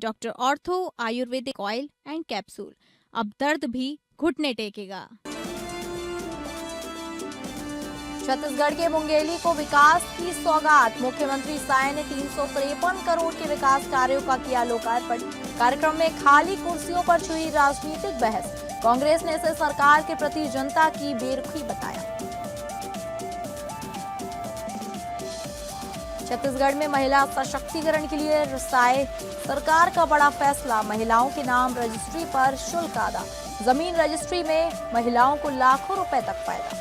Doctor ortho Ayurvedic oil and capsule. अब दर्द भी घुटने टेकेगा। छत्तीसगढ़ के मुंगेली को विकास की सौगात। मुख्यमंत्री साय ने 353 करोड़ के विकास कार्यों का किया लोकार्पण। कार्यक्रम में खाली कुर्सियों पर हुई राजनीतिक बहस। कांग्रेस ने इसे सरकार के प्रति जनता की बेरुखी बताया। छत्तीसगढ़ में महिला सशक्तिकरण के लिए साय सरकार का बड़ा फैसला। महिलाओं के नाम रजिस्ट्री पर शुल्क अदा। जमीन रजिस्ट्री में महिलाओं को लाखों रुपए तक फायदा।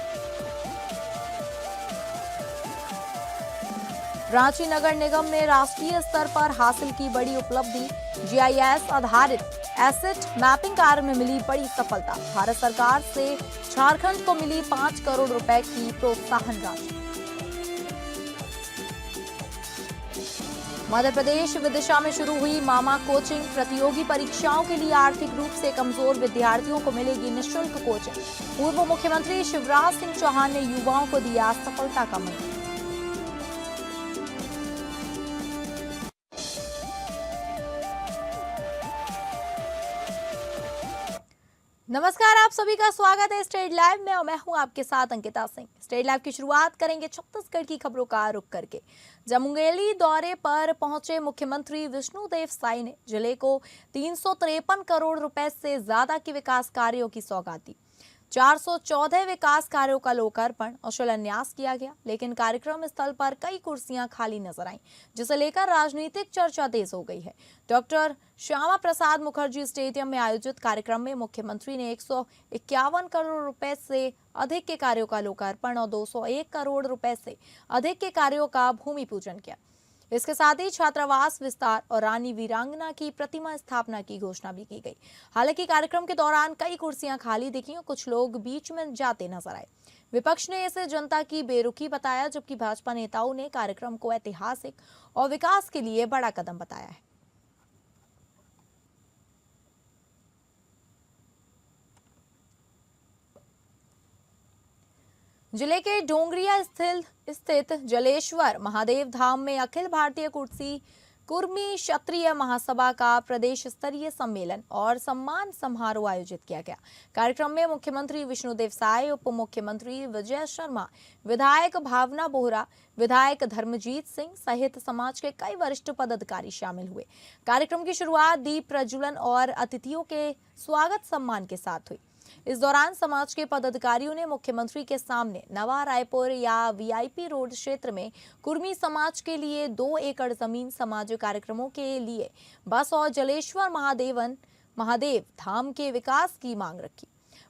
रांची नगर निगम ने राष्ट्रीय स्तर पर हासिल की बड़ी उपलब्धि। जीआईएस आधारित एसेट मैपिंग कार्य में मिली बड़ी सफलता। भारत सरकार से झारखंड को मिली 5 करोड़ रुपए की प्रोत्साहन राशि। मध्य प्रदेश विदिशा में शुरू हुई मामा कोचिंग। प्रतियोगी परीक्षाओं के लिए आर्थिक रूप से कमजोर विद्यार्थियों को मिलेगी निःशुल्क कोचिंग। पूर्व मुख्यमंत्री शिवराज सिंह चौहान ने युवाओं को दिया सफलता का मंत्र। नमस्कार, आप सभी का स्वागत है स्टेट लाइव में और मैं हूं आपके साथ अंकिता सिंह। स्टेट लाइव की शुरुआत करेंगे छत्तीसगढ़ की खबरों का रुख करके। जब मुंगेली दौरे पर पहुंचे मुख्यमंत्री विष्णुदेव साय ने जिले को 353 करोड़ रुपए से ज्यादा के विकास कार्यों की सौगात दी। 414 विकास कार्यों का लोकार्पण और शिलान्यास किया गया, लेकिन कार्यक्रम स्थल पर कई कुर्सियां खाली नजर आईं, जिसे लेकर राजनीतिक चर्चा तेज हो गई है। डॉक्टर श्यामा प्रसाद मुखर्जी स्टेडियम में आयोजित कार्यक्रम में मुख्यमंत्री ने 151 करोड़ रुपए से अधिक के कार्यों का लोकार्पण और 201 करोड़ रुपए से अधिक के कार्यों का भूमि पूजन किया। इसके साथ ही छात्रावास विस्तार और रानी वीरांगना की प्रतिमा स्थापना की घोषणा भी की गई। हालांकि कार्यक्रम के दौरान कई कुर्सियां खाली दिखी और कुछ लोग बीच में जाते नजर आए। विपक्ष ने इसे जनता की बेरुखी बताया, जबकि भाजपा नेताओं ने कार्यक्रम को ऐतिहासिक और विकास के लिए बड़ा कदम बताया है। जिले के डोंगरिया स्थित जलेश्वर महादेव धाम में अखिल भारतीय कुर्मी क्षत्रिय महासभा का प्रदेश स्तरीय सम्मेलन और सम्मान समारोह आयोजित किया गया। कार्यक्रम में मुख्यमंत्री विष्णुदेव साय, उप मुख्यमंत्री विजय शर्मा, विधायक भावना बोहरा, विधायक धर्मजीत सिंह सहित समाज के कई वरिष्ठ पदाधिकारी शामिल हुए। कार्यक्रम की शुरुआत दीप प्रज्वलन और अतिथियों के स्वागत सम्मान के साथ हुई। इस दौरान समाज के पदाधिकारियों ने मुख्यमंत्री के सामने नवा रायपुर या वीआईपी रोड क्षेत्र में कुर्मी समाज के लिए 2 एकड़ जमीन सामाजिक कार्यक्रमों के लिए बस और जलेश्वर महादेव धाम के विकास की मांग रखी।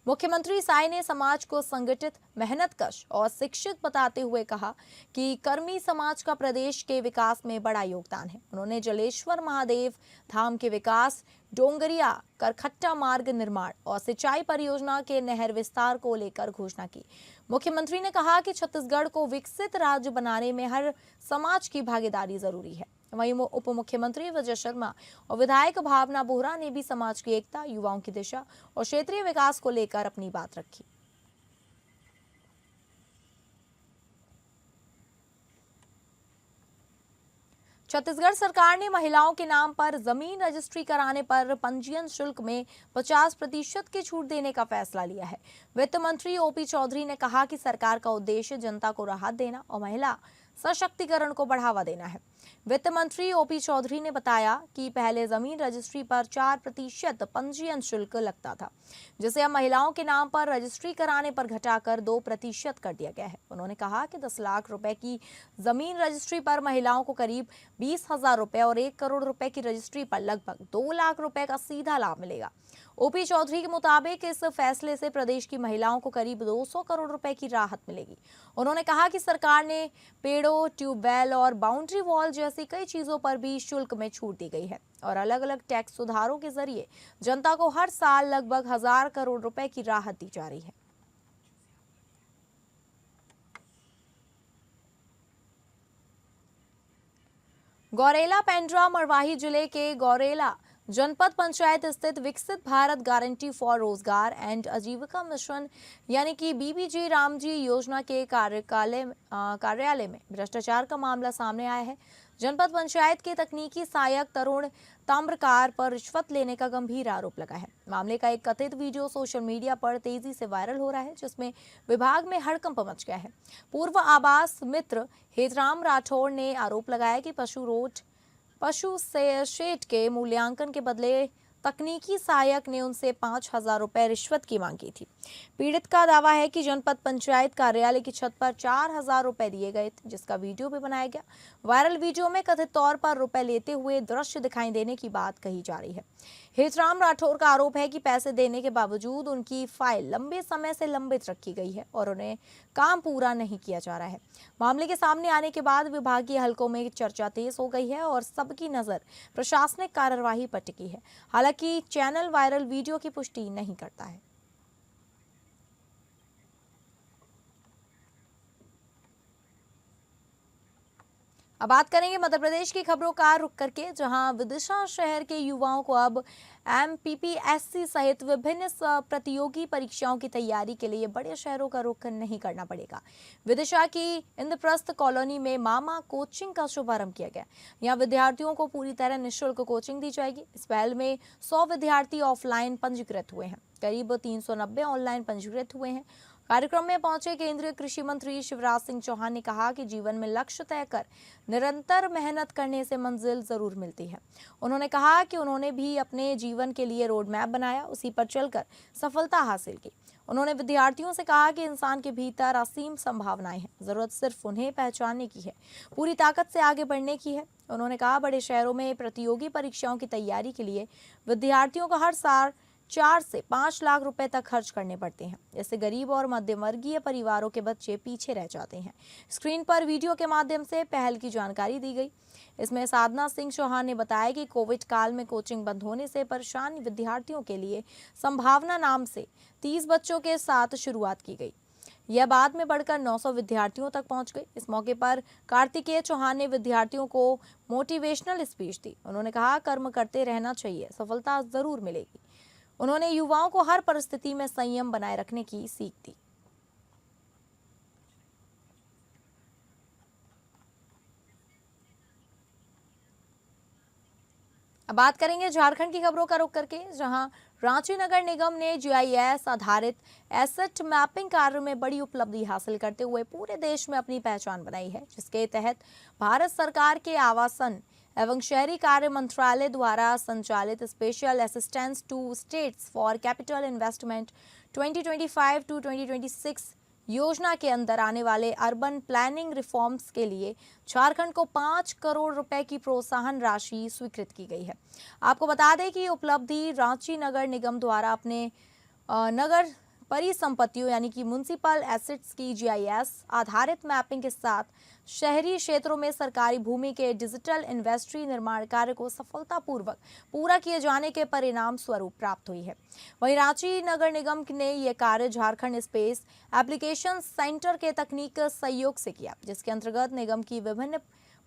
मुख्यमंत्री साय ने समाज को संगठित, मेहनतकश और शिक्षित बताते हुए कहा कि कर्मी समाज का प्रदेश के विकास में बड़ा योगदान है। उन्होंने जलेश्वर महादेव धाम के विकास, डोंगरिया करखट्टा मार्ग निर्माण और सिंचाई परियोजना के नहर विस्तार को लेकर घोषणा की। मुख्यमंत्री ने कहा कि छत्तीसगढ़ को विकसित राज्य बनाने में हर समाज की भागीदारी जरूरी है। वहीं उप मुख्यमंत्री विजय शर्मा और विधायक भावना बोहरा ने भी समाज की एकता, युवाओं की दिशा और क्षेत्रीय विकास को लेकर अपनी बात रखी। छत्तीसगढ़ सरकार ने महिलाओं के नाम पर जमीन रजिस्ट्री कराने पर पंजीयन शुल्क में 50% की छूट देने का फैसला लिया है। वित्त मंत्री ओपी चौधरी ने कहा कि सरकार का उद्देश्य जनता को राहत देना और महिला सशक्तिकरण को बढ़ावा देना है। वित्त मंत्री ओपी चौधरी ने बताया कि पहले जमीन रजिस्ट्री पर 4% पंजीयन शुल्क लगता था, जिसे अब महिलाओं के नाम पर रजिस्ट्री कराने पर घटाकर 2% कर दिया गया है। उन्होंने कहा कि 10 लाख रुपए की जमीन रजिस्ट्री पर महिलाओं को करीब 20,000 रुपए और 1 करोड़ रुपए की रजिस्ट्री पर लगभग 2 लाख रुपए का सीधा लाभ मिलेगा। ओपी चौधरी के मुताबिक इस फैसले से प्रदेश की महिलाओं को करीब 200 करोड़ रुपए की राहत मिलेगी। उन्होंने कहा कि सरकार ने पेड़ों, ट्यूबवेल और बाउंड्री वॉल जैसी कई चीजों पर भी शुल्क में छूट दी गई है और अलग अलग टैक्स सुधारों के जरिए जनता को हर साल लगभग 1000 करोड़ रुपए की राहत दी जा रही है। गौरेला पेंड्रा मरवाही जिले के गौरेला जनपद पंचायत स्थित विकसित भारत गारंटी फॉर रोजगार एंड आजीविका मिशन यानी कि बीबीजी रामजी योजना के कार्यालय में भ्रष्टाचार का मामला सामने आया है। जनपद पंचायत के तकनीकी सहायक तरुण ताम्रकार पर रिश्वत लेने का गंभीर आरोप लगा है। मामले का एक कथित वीडियो सोशल मीडिया पर तेजी से वायरल हो रहा है, जिसमें विभाग में हड़कंप मच गया है। पूर्व आवास मित्र हेतराम राठौड़ ने आरोप लगाया कि पशु शेड के मूल्यांकन के बदले तकनीकी सहायक ने उनसे 5,000 रुपए रिश्वत की मांग की थी। पीड़ित का दावा है कि जनपद पंचायत कार्यालय की छत पर 4,000 रुपए दिए गए थे, जिसका वीडियो भी बनाया गया। वायरल वीडियो में कथित तौर पर रुपए लेते हुए दृश्य दिखाई देने की बात कही जा रही है। हेतराम राठौर का आरोप है कि पैसे देने के बावजूद उनकी फाइल लंबे समय से लंबित रखी गई है और उन्हें काम पूरा नहीं किया जा रहा है। मामले के सामने आने के बाद विभागीय हलकों में चर्चा तेज हो गई है और सबकी नजर प्रशासनिक कार्यवाही पर टिकी है। हालांकि चैनल वायरल वीडियो की पुष्टि नहीं करता है। अब बात करेंगे मध्य प्रदेश की खबरों का रुख करके, जहां विदिशा शहर के युवाओं को अब MPPSC सहित विभिन्न प्रतियोगी परीक्षाओं की तैयारी के लिए बड़े शहरों का रुख नहीं करना पड़ेगा। विदिशा की इंद्रप्रस्थ कॉलोनी में मामा कोचिंग का शुभारंभ किया गया। यहां विद्यार्थियों को पूरी तरह निःशुल्क कोचिंग दी जाएगी। इस पहल में 100 विद्यार्थी ऑफलाइन पंजीकृत हुए हैं, करीब 390 ऑनलाइन पंजीकृत हुए हैं। कार्यक्रम में पहुंचे केंद्रीय कृषि मंत्री शिवराज सिंह चौहान ने कहा कि जीवन में लक्ष्य तय कर निरंतर मेहनत करने से मंजिल जरूर मिलती है। उन्होंने कहा कि उन्होंने भी अपने जीवन के लिए रोड मैप बनाया, उसी पर चलकर सफलता हासिल की। उन्होंने विद्यार्थियों से कहा कि इंसान के भीतर असीम संभावनाएं हैं, जरूरत सिर्फ उन्हें पहचानने की है, पूरी ताकत से आगे बढ़ने की है। उन्होंने कहा बड़े शहरों में प्रतियोगी परीक्षाओं की तैयारी के लिए विद्यार्थियों को हर साल 4 से 5 लाख रुपए तक खर्च करने पड़ते हैं। इससे गरीब और मध्यम वर्गीय परिवारों के बच्चे पीछे रह जाते हैं। स्क्रीन पर वीडियो के माध्यम से पहल की जानकारी दी गई। इसमें साधना सिंह चौहान ने बताया कि कोविड काल में कोचिंग बंद होने से परेशान विद्यार्थियों के लिए संभावना नाम से 30 बच्चों के साथ शुरुआत की गई। यह बाद में बढ़कर 900 विद्यार्थियों तक पहुंच गई। इस मौके पर कार्तिकेय चौहान ने विद्यार्थियों को मोटिवेशनल स्पीच दी। उन्होंने कहा कर्म करते रहना चाहिए, सफलता जरूर मिलेगी। उन्होंने युवाओं को हर परिस्थिति में संयम बनाए रखने की सीख दी। अब बात करेंगे झारखंड की खबरों का रुख करके, जहां रांची नगर निगम ने GIS आधारित एसेट मैपिंग कार्य में बड़ी उपलब्धि हासिल करते हुए पूरे देश में अपनी पहचान बनाई है, जिसके तहत भारत सरकार के आवासन एवं शहरी कार्य मंत्रालय द्वारा संचालित special assistance to states for capital investment 2025 to 2026 योजना के अंदर आने वाले अर्बन प्लानिंग रिफॉर्म्स के लिए झारखंड को 5 करोड़ रुपए की प्रोत्साहन राशि स्वीकृत की गई है। आपको बता दें कि उपलब्धि रांची नगर निगम द्वारा अपने नगर परिसंपत्तियों यानी कि म्युनिसिपल एसेट्स की GIS आधारित मैपिंग के साथ शहरी क्षेत्रों में सरकारी भूमि के डिजिटल इन्वेस्ट्री निर्माण कार्य को सफलतापूर्वक पूरा किए जाने के परिणाम स्वरूप प्राप्त हुई है। वहीं रांची नगर निगम ने यह कार्य झारखंड स्पेस एप्लीकेशन सेंटर के तकनीक सहयोग से किया, जिसके अंतर्गत निगम की विभिन्न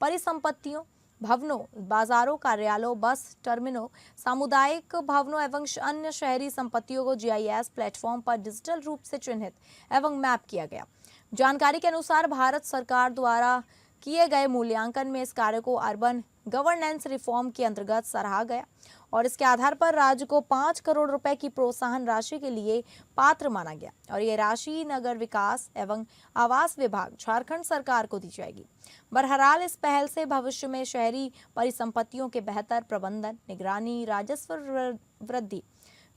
परिसंपत्तियों, भवनों, बाजारों, कार्यालयों, बस टर्मिनलों, सामुदायिक भवनों एवं अन्य शहरी संपत्तियों को GIS प्लेटफॉर्म पर डिजिटल रूप से चिन्हित एवं मैप किया गया। जानकारी के अनुसार भारत सरकार द्वारा किए गए मूल्यांकन में इस कार्य को अर्बन गवर्नेंस रिफॉर्म के अंतर्गत सराहा गया और इसके आधार पर राज्य को 5 करोड़ रुपए की प्रोत्साहन राशि के लिए पात्र माना गया और ये राशि नगर विकास एवं आवास विभाग झारखंड सरकार को दी जाएगी। बहरहाल इस पहल से भविष्य में शहरी परिसंपत्तियों के बेहतर प्रबंधन, निगरानी, राजस्व वृद्धि,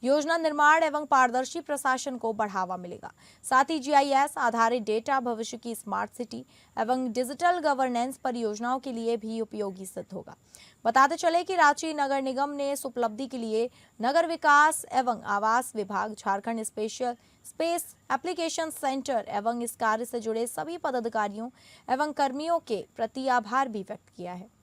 योजना निर्माण एवं पारदर्शी प्रशासन को बढ़ावा मिलेगा। साथ ही GIS आधारित डेटा भविष्य की स्मार्ट सिटी एवं डिजिटल गवर्नेंस परियोजनाओं के लिए भी उपयोगी सिद्ध होगा। बताते चले कि रांची नगर निगम ने इस उपलब्धि के लिए नगर विकास एवं आवास विभाग, झारखंड स्पेस एप्लीकेशन सेंटर एवं इस कार्य से जुड़े सभी पदाधिकारियों एवं कर्मियों के प्रति आभार भी व्यक्त किया है।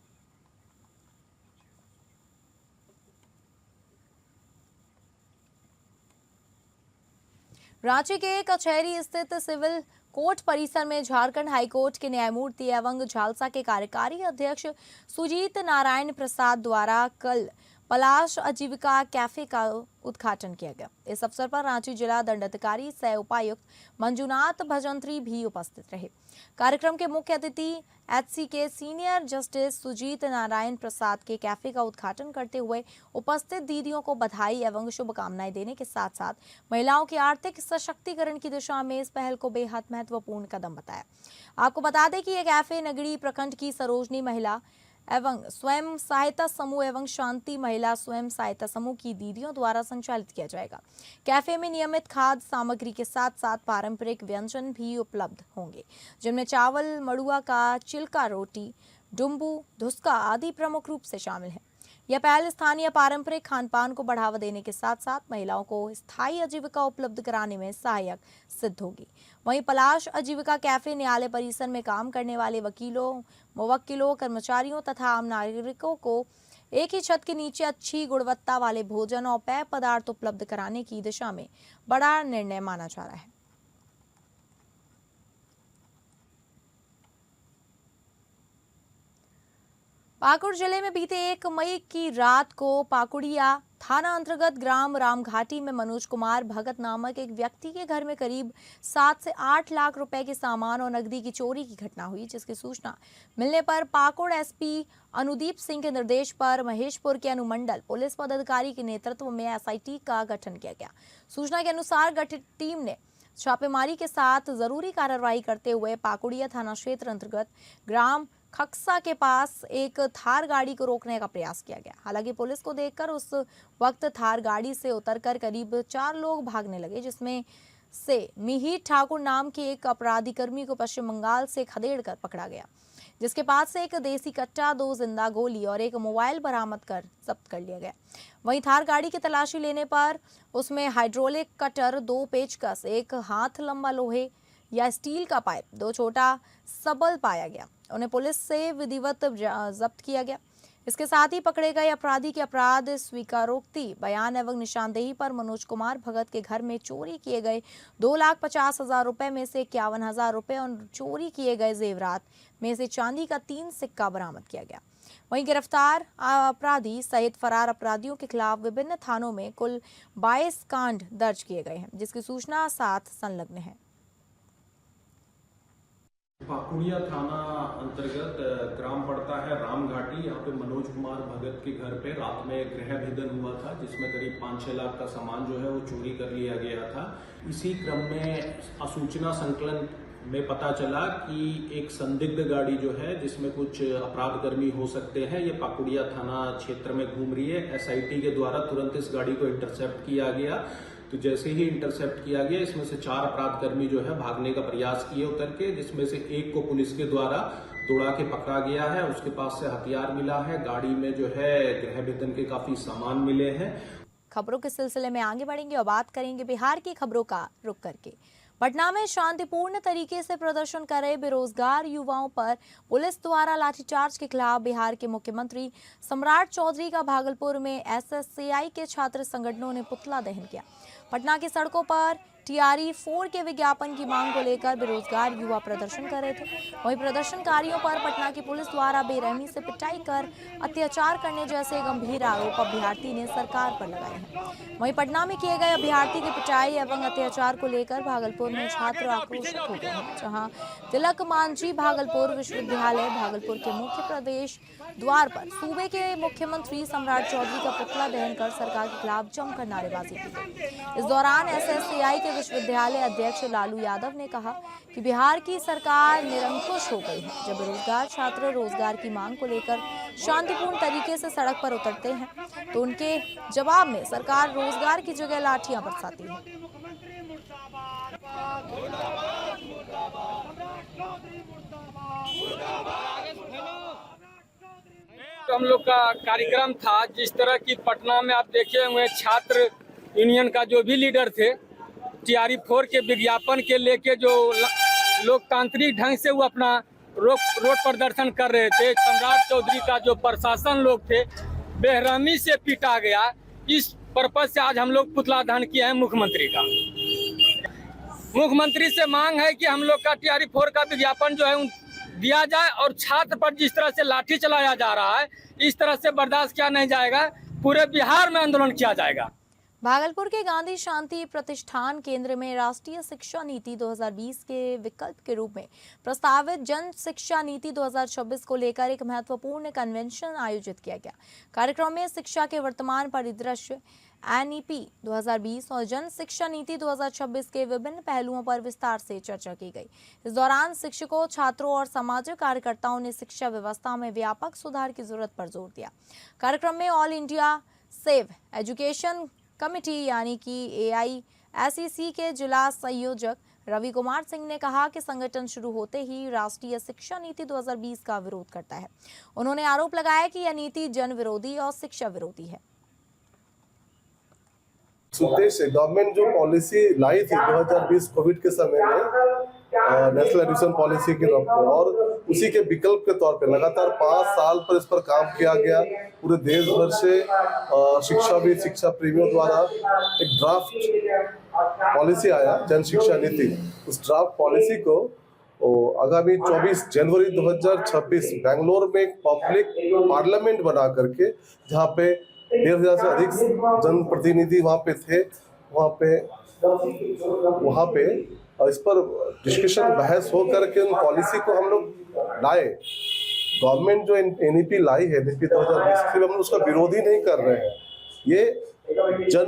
रांची के कचहरी स्थित सिविल कोर्ट परिसर में झारखंड हाईकोर्ट के न्यायमूर्ति एवं झालसा के कार्यकारी अध्यक्ष सुजीत नारायण प्रसाद द्वारा कल पलाश आजीविका कैफे का उद्घाटन किया गया। इस अवसर पर रांची जिला दंडाधिकारी सह उपायुक्त मंजुनाथ भजंत्री भी उपस्थित रहे। कार्यक्रम के मुख्य अतिथि एचसी के सीनियर जस्टिस सुजीत नारायण प्रसाद के कैफे का उद्घाटन करते हुए उपस्थित दीदियों को बधाई एवं शुभकामनाएं देने के साथ साथ महिलाओं के आर्थिक सशक्तिकरण की दिशा में इस पहल को बेहद महत्वपूर्ण कदम बताया। आपको बता दें कि यह कैफे नगड़ी प्रखंड की सरोजनी महिला एवं स्वयं सहायता समूह एवं शांति महिला स्वयं सहायता समूह की दीदियों द्वारा संचालित किया जाएगा। कैफे में नियमित खाद्य सामग्री के साथ साथ पारंपरिक व्यंजन भी उपलब्ध होंगे, जिनमें चावल, मड़ुआ का चिल्का रोटी, डुम्बू, धुसका आदि प्रमुख रूप से शामिल है। यह पहल स्थानीय पारंपरिक खानपान को बढ़ावा देने के साथ साथ महिलाओं को स्थायी आजीविका उपलब्ध कराने में सहायक सिद्ध होगी। वहीं पलाश आजीविका कैफे न्यायालय परिसर में काम करने वाले वकीलों, मुवक्किलों, कर्मचारियों तथा आम नागरिकों को एक ही छत के नीचे अच्छी गुणवत्ता वाले भोजन और पेय पदार्थ उपलब्ध कराने की दिशा में बड़ा निर्णय माना जा रहा है। पाकुड़ जिले में बीते 1 मई की रात को पाकुड़िया थाना अंतर्गत ग्राम रामघाटी में मनोज कुमार भगत नामक एक व्यक्ति के घर में करीब 7 से 8 लाख रुपए के सामान और नकदी की चोरी की घटना हुई, जिसकी सूचना मिलने पर पाकुड़ एसपी अनुदीप सिंह के निर्देश पर महेशपुर के अनुमंडल पुलिस पदाधिकारी के नेतृत्व में एसआईटी का गठन किया गया। सूचना के अनुसार गठित टीम ने छापेमारी के साथ जरूरी कार्रवाई करते हुए पाकुड़िया थाना क्षेत्र अंतर्गत ग्राम खक्सा के पास एक थार गाड़ी को रोकने का प्रयास किया गया। हालांकि पुलिस को देखकर उस वक्त थार गाड़ी से उतरकर करीब 4 लोग भागने लगे, जिसमें से मिहिर ठाकुर नाम के एक अपराधी कर्मी को पश्चिम बंगाल से खदेड़कर पकड़ा गया, जिसके पास से एक देसी कट्टा, 2 जिंदा गोली और एक मोबाइल बरामद कर जब्त कर लिया गया। वहीं थार गाड़ी की तलाशी लेने पर उसमें हाइड्रोलिक कटर, 2 पेचकस, एक हाथ लंबा लोहे या स्टील का पाइप, 2 छोटा सबल पाया गया। उन्हें पुलिस से विधिवत जब्त किया गया। इसके साथ ही पकड़े गए अपराधी के अपराध स्वीकारोक्ति बयान एवं निशानदेही पर मनोज कुमार भगत के घर में चोरी किए गए 2,50,000 रुपए में से 51,000 रुपए और चोरी किए गए जेवरात में से चांदी का 3 सिक्का बरामद किया गया। वहीं गिरफ्तार अपराधी सहित फरार अपराधियों के खिलाफ विभिन्न थानों में कुल 22 कांड दर्ज किए गए हैं, जिसकी सूचना साथ संलग्न है। पाकुड़िया थाना अंतर्गत ग्राम पड़ता है रामघाटी। यहाँ पे मनोज कुमार भगत के घर पे रात में गृह भेदन हुआ था, जिसमें करीब 5-6 लाख का सामान जो है वो चोरी कर लिया गया था। इसी क्रम में सूचना संकलन में पता चला कि एक संदिग्ध गाड़ी जो है जिसमें कुछ अपराधकर्मी हो सकते हैं, ये पाकुड़िया थाना क्षेत्र में घूम रही है। एसआईटी के द्वारा तुरंत इस गाड़ी को इंटरसेप्ट किया गया। तो जैसे ही इंटरसेप्ट किया गया, इसमें से 4 अपराधकर्मी जो है भागने का प्रयास किए उतर के, जिसमें से एक को पुलिस के द्वारा दौड़ा के पकड़ा गया है। उसके पास से हथियार मिला है, गाड़ी में जो है गृह भेदन के काफी सामान मिले हैं। खबरों के सिलसिले में आगे बढ़ेंगे और बात करेंगे बिहार की खबरों का रुख करके। पटना में शांतिपूर्ण तरीके से प्रदर्शन कर रहे बेरोजगार युवाओं पर पुलिस द्वारा लाठीचार्ज के खिलाफ बिहार के मुख्यमंत्री सम्राट चौधरी का भागलपुर में एसएससीआई के छात्र संगठनों ने पुतला दहन किया। पटना की सड़कों पर टीआरई 4 के विज्ञापन की मांग को लेकर बेरोजगार युवा प्रदर्शन कर रहे थे। वहीं प्रदर्शनकारियों पर पटना की पुलिस द्वारा बेरहमी से पिटाई कर अत्याचार करने जैसे गंभीर आरोप अभ्यर्थी ने सरकार पर लगाए हैं। वहीं पटना में किए गए अभ्यर्थी की पिटाई एवं अत्याचार को लेकर भागलपुर में छात्र आक्रोशित हो गए हैं, जहां तिलक मांझी भागलपुर विश्वविद्यालय भागलपुर के मुख्य प्रवेश द्वार पर सूबे के मुख्यमंत्री सम्राट चौधरी का पुतला दहन कर सरकार के खिलाफ जमकर नारेबाजी की गई। इस दौरान एसएससीआई के विश्वविद्यालय अध्यक्ष लालू यादव ने कहा कि बिहार की सरकार निरंकुश हो गई है। जब बेरोजगार छात्र रोजगार की मांग को लेकर शांतिपूर्ण तरीके से सड़क पर उतरते हैं तो उनके जवाब में सरकार रोजगार की जगह लाठियां बरसाती है। हम लोग का कार्यक्रम था, जिस तरह की पटना में आप देखे हुए छात्र यूनियन का जो भी लीडर थे, टीआरई 4 के विज्ञापन के लेके जो लोकतांत्रिक ढंग से वो अपना रोड प्रदर्शन कर रहे थे। सम्राट चौधरी का जो प्रशासन लोग थे बेरहमी से पीटा गया। इस पर्पज से आज हम लोग पुतला दहन किया है मुख्यमंत्री का। मुख्यमंत्री से मांग है कि हम लोग का टीआरई 4 का विज्ञापन जो है दिया जाए और छात्र पर जिस तरह से लाठी चलाया जा रहा है, इस तरह से बर्दाश्त किया नहीं जाएगा। पूरे बिहार में आंदोलन किया जाएगा। भागलपुर के गांधी शांति प्रतिष्ठान केंद्र में राष्ट्रीय शिक्षा नीति 2020 के विकल्प के रूप में प्रस्तावित जन शिक्षा नीति 2026 को लेकर एक महत्वपूर्ण कन्वेंशन आयोजित किया गया। कार्यक्रम में शिक्षा के वर्तमान परिदृश्य, एनईपी 2020 और जन शिक्षा नीति 2026 के विभिन्न पहलुओं पर विस्तार से चर्चा की गई। इस दौरान शिक्षकों, छात्रों और सामाजिक कार्यकर्ताओं ने शिक्षा व्यवस्था में व्यापक सुधार की जरूरत पर जोर दिया। कार्यक्रम में all India save education committee यानी कि AISEC के जिला संयोजक रवि कुमार सिंह ने कहा कि संगठन शुरू होते ही राष्ट्रीय शिक्षा नीति 2020 का विरोध करता है। उन्होंने आरोप लगाया कि यह नीति जन विरोधी और शिक्षा विरोधी है। उद्देश्य गवर्नमेंट जो पॉलिसी लाई थी 2020 कोविड के समय में, नेशनल एजुकेशन पॉलिसी के रूप में, और उसी के विकल्प के तौर पे लगातार 5 साल पर इस पर काम किया गया। पूरे देश भर से शिक्षाविद, शिक्षा प्रेमियों द्वारा एक ड्राफ्ट पॉलिसी आया, जन शिक्षा नीति। उस ड्राफ्ट पॉलिसी को आगामी 24 जनवरी 2026 बेंगलोर में एक पब्लिक पार्लियामेंट बना करके, जहाँ पे 1,500 से अधिक जनप्रतिनिधि वहाँ पे थे, वहाँ पे इस पर डिस्कशन, बहस हो करके उन पॉलिसी को हम लोग लाए। गवर्नमेंट जो NEP लाई है, NEP 2020, हम लोग उसका विरोध ही नहीं कर रहे हैं। ये जन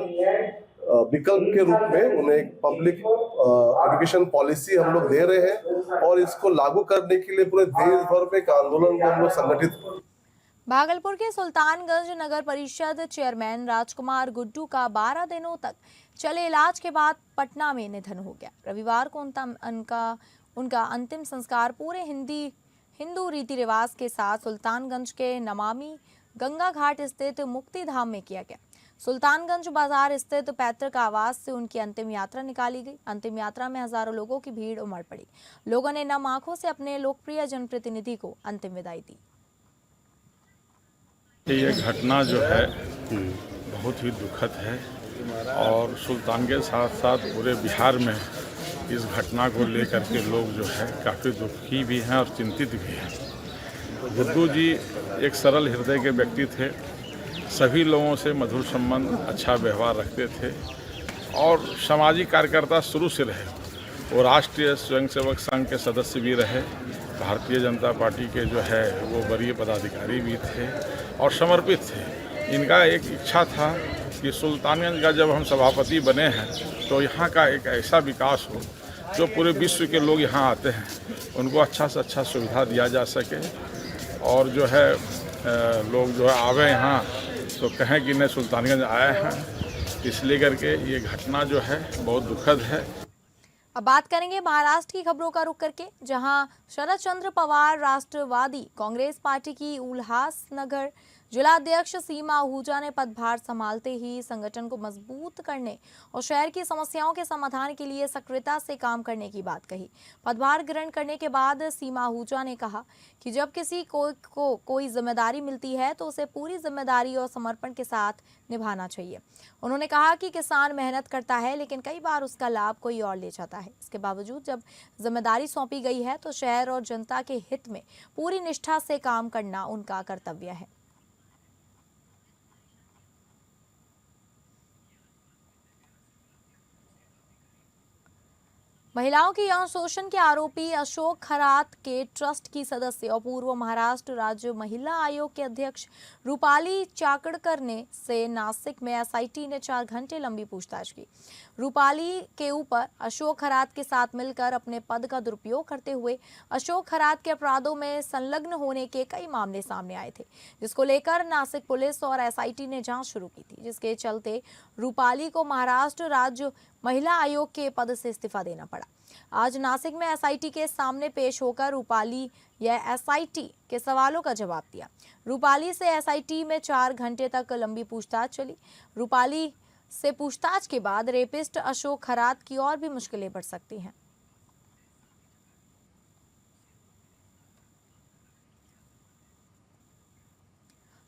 विकल्प के रूप में उन्हें एक पब्लिक एजुकेशन पॉलिसी हम लोग दे रहे हैं, और इसको लागू करने के लिए पूरे देश भर में एक आंदोलन को हम लोग संगठित। भागलपुर के सुल्तानगंज नगर परिषद चेयरमैन राजकुमार गुड्डू का 12 दिनों तक चले इलाज के बाद पटना में निधन हो गया। रविवार को उनका अंतिम संस्कार पूरे हिंदू रीति रिवाज के साथ सुल्तानगंज के नमामि गंगा घाट स्थित मुक्ति धाम में किया गया। सुल्तानगंज बाजार स्थित पैतृक आवास से उनकी अंतिम यात्रा निकाली गई। अंतिम यात्रा में हजारों लोगों की भीड़ उमड़ पड़ी। लोगों ने नम आंखों से अपने लोकप्रिय जनप्रतिनिधि को अंतिम विदाई दी। ये घटना जो है बहुत ही दुखद है, और सुल्तानगंज के साथ साथ पूरे बिहार में इस घटना को लेकर के लोग जो है काफ़ी दुखी भी हैं और चिंतित भी हैं। गुड्डू जी एक सरल हृदय के व्यक्ति थे, सभी लोगों से मधुर संबंध, अच्छा व्यवहार रखते थे, और सामाजिक कार्यकर्ता शुरू से रहे। वो राष्ट्रीय स्वयंसेवक संघ के सदस्य भी रहे, भारतीय जनता पार्टी के जो है वो वरीय पदाधिकारी भी थे और समर्पित थे। इनका एक इच्छा था कि सुल्तानगंज का जब हम सभापति बने हैं तो यहाँ का एक ऐसा विकास हो जो पूरे विश्व के लोग यहाँ आते हैं उनको अच्छा से अच्छा सुविधा दिया जा सके, और जो है लोग जो है आवे यहाँ तो कहें कि नहीं सुल्तानगंज आए हैं। इसलिए करके ये घटना जो है बहुत दुखद है। अब बात करेंगे महाराष्ट्र की खबरों का रुख करके, जहां शरद चंद्र पवार राष्ट्रवादी कांग्रेस पार्टी की उल्हासनगर जिलाध्यक्ष सीमा आहूजा ने पदभार संभालते ही संगठन को मजबूत करने और शहर की समस्याओं के समाधान के लिए सक्रियता से काम करने की बात कही। पदभार ग्रहण करने के बाद सीमा आहूजा ने कहा कि जब किसी को कोई जिम्मेदारी मिलती है तो उसे पूरी जिम्मेदारी और समर्पण के साथ निभाना चाहिए। उन्होंने कहा कि किसान मेहनत करता है लेकिन कई बार उसका लाभ कोई और ले जाता है। इसके बावजूद जब जिम्मेदारी सौंपी गई है तो शहर और जनता के हित में पूरी निष्ठा से काम करना उनका कर्तव्य है। महिलाओं के यौन शोषण के आरोपी अशोक खरात के ट्रस्ट की सदस्य और पूर्व महाराष्ट्र राज्य महिला आयोग के अध्यक्ष रूपाली चाकड़कर ने से नासिक में एसआईटी ने 4 घंटे लंबी पूछताछ की। रूपाली के ऊपर अशोक खरात के साथ मिलकर अपने पद का दुरुपयोग करते हुए अशोक खरात के अपराधों में संलग्न होने के कई मामले सामने आए थे, जिसको लेकर नासिक पुलिस और एसआईटी ने जांच शुरू की थी, जिसके चलते रूपाली को महाराष्ट्र राज्य महिला आयोग के पद से इस्तीफा देना पड़ा। आज नासिक में एसआईटी के सामने पेश होकर रूपाली या एसआईटी के सवालों का जवाब दिया। रूपाली से एसआईटी में 4 घंटे तक लंबी पूछताछ चली। रूपाली से पूछताछ के बाद रेपिस्ट अशोक खरात की और भी मुश्किलें बढ़ सकती हैं।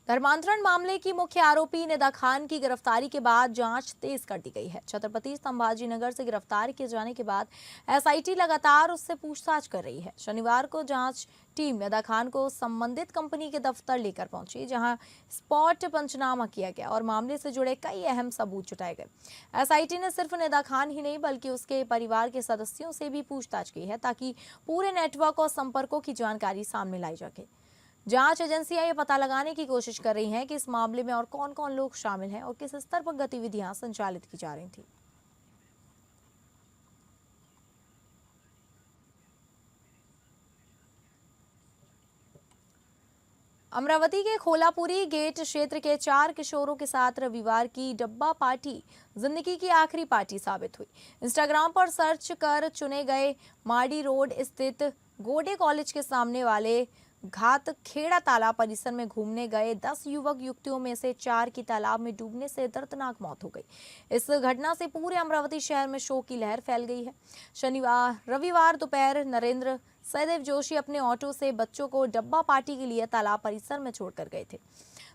धर्मांतरण मामले की मुख्य आरोपी निदा खान की गिरफ्तारी के बाद जांच तेज कर दी गई है। छत्रपति संभाजीनगर से गिरफ्तार किए जाने के बाद एसआईटी लगातार उससे पूछताछ कर रही है। शनिवार को जांच टीम निदा खान को संबंधित कंपनी के दफ्तर लेकर पहुंची, जहां स्पॉट पंचनामा किया गया और मामले से जुड़े कई अहम सबूत जुटाए गए। एसआईटी ने सिर्फ निदा खान ही नहीं बल्कि उसके परिवार के सदस्यों से भी पूछताछ की है, ताकि पूरे नेटवर्क और संपर्कों की जानकारी सामने लाई जा सके। जांच एजेंसियां ये पता लगाने की कोशिश कर रही हैं कि इस मामले में और कौन कौन लोग शामिल हैं और किस स्तर पर गतिविधियां संचालित की जा रही थी। अमरावती के खोलापुरी गेट क्षेत्र के 4 किशोरों के साथ रविवार की डब्बा पार्टी जिंदगी की आखिरी पार्टी साबित हुई। इंस्टाग्राम पर सर्च कर चुने गए माडी रोड स्थित गोडे कॉलेज के सामने वाले घात खेड़ा तालाब परिसर में घूमने गए 10 युवक युवतियों में से 4 की तालाब में डूबने से दर्दनाक मौत हो गई। इस घटना से पूरे अमरावती शहर में शोक की लहर फैल गई है। रविवार दोपहर नरेंद्र सहदेव जोशी अपने ऑटो से बच्चों को डब्बा पार्टी के लिए तालाब परिसर में छोड़कर गए थे।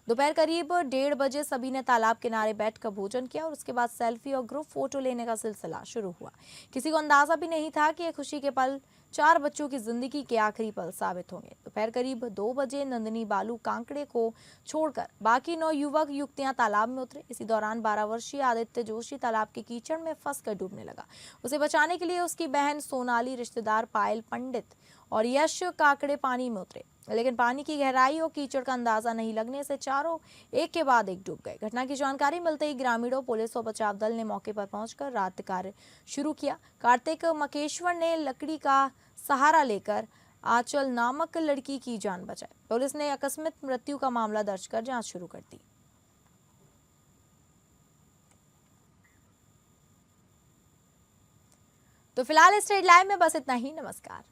दोपहर करीब 1:30 बजे सभी ने तालाब किनारे बैठकर भोजन किया और उसके बाद सेल्फी और ग्रुप फोटो लेने का सिलसिला शुरू हुआ। किसी को अंदाजा भी नहीं था कि ये खुशी के पल 4 बच्चों की जिंदगी के आखिरी पल साबित होंगे। दोपहर करीब 2 बजे नंदिनी बालू कांकड़े को छोड़कर बाकी 9 युवक युवतियां तालाब में उतरे। इसी दौरान 12 वर्षीय आदित्य जोशी तालाब के कीचड़ में फंसकर डूबने लगा। उसे बचाने के लिए उसकी बहन सोनाली, रिश्तेदार पायल पंडित और यश काकड़े पानी में उतरे, लेकिन पानी की गहराई और कीचड़ का अंदाजा नहीं लगने से चारों एक के बाद एक डूब गए। घटना की जानकारी मिलते ही ग्रामीणों, पुलिस और बचाव दल ने मौके पर पहुंचकर राहत कार्य शुरू किया। कार्तिक मकेश्वर ने लकड़ी का सहारा लेकर आंचल नामक लड़की की जान बचाई। पुलिस ने आकस्मिक मृत्यु का मामला दर्ज कर जांच शुरू कर दी। तो फिलहाल इस लाइव में बस इतना ही। नमस्कार।